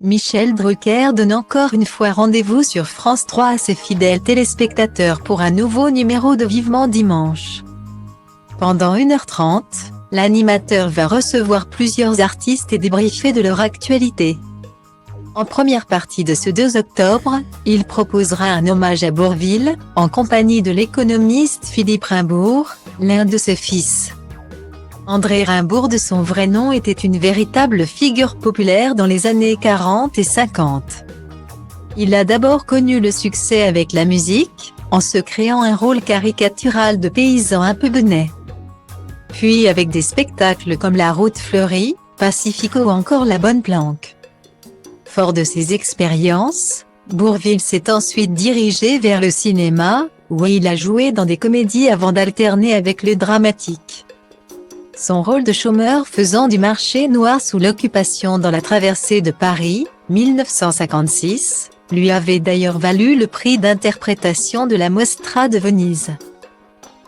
Michel Drucker donne encore une fois rendez-vous sur France 3 à ses fidèles téléspectateurs pour un nouveau numéro de Vivement Dimanche. Pendant 1h30, l'animateur va recevoir plusieurs artistes et débriefer de leur actualité. En première partie de ce 2 octobre, il proposera un hommage à Bourvil, en compagnie de l'économiste Philippe Rimbourg, l'un de ses fils. André Rimbourg de son vrai nom était une véritable figure populaire dans les années 40 et 50. Il a d'abord connu le succès avec la musique, en se créant un rôle caricatural de paysan un peu benêt. Puis avec des spectacles comme La Route Fleurie, Pacifico ou encore La Bonne Planque. Fort de ses expériences, Bourvil s'est ensuite dirigé vers le cinéma, où il a joué dans des comédies avant d'alterner avec le dramatique. Son rôle de chômeur faisant du marché noir sous l'occupation dans La Traversée de Paris, 1956, lui avait d'ailleurs valu le prix d'interprétation de la Mostra de Venise.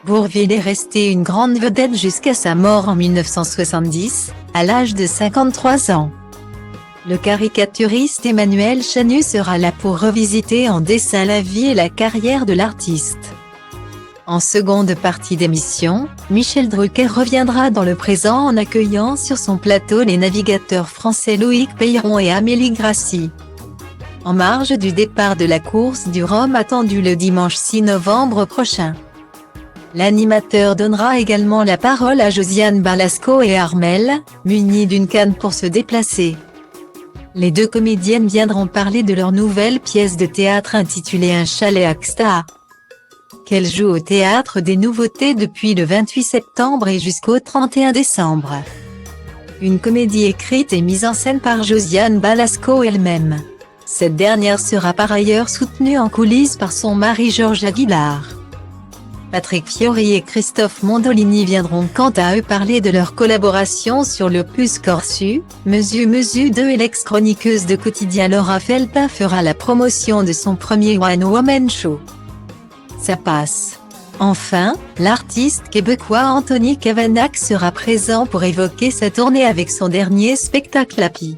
Bourvil est resté une grande vedette jusqu'à sa mort en 1970, à l'âge de 53 ans. Le caricaturiste Emmanuel Chanu sera là pour revisiter en dessin la vie et la carrière de l'artiste. En seconde partie d'émission, Michel Drucker reviendra dans le présent en accueillant sur son plateau les navigateurs français Loïc Peyron et Amélie Grassi. En marge du départ de la course du Rhum attendu le dimanche 6 novembre prochain. L'animateur donnera également la parole à Josiane Balasco et Armelle, munis d'une canne pour se déplacer. Les deux comédiennes viendront parler de leur nouvelle pièce de théâtre intitulée Un chalet à Xta, qu'elles jouent au Théâtre des Nouveautés depuis le 28 septembre et jusqu'au 31 décembre. Une comédie écrite et mise en scène par Josiane Balasco elle-même. Cette dernière sera par ailleurs soutenue en coulisses par son mari Georges Aguilar. Patrick Fiori et Christophe Mondolini viendront quant à eux parler de leur collaboration sur l'opus Corsu, Mesu 2 et l'ex-chroniqueuse de Quotidien Laura Felpin fera la promotion de son premier One Woman Show. Ça passe. Enfin, l'artiste québécois Anthony Cavanac sera présent pour évoquer sa tournée avec son dernier spectacle Happy.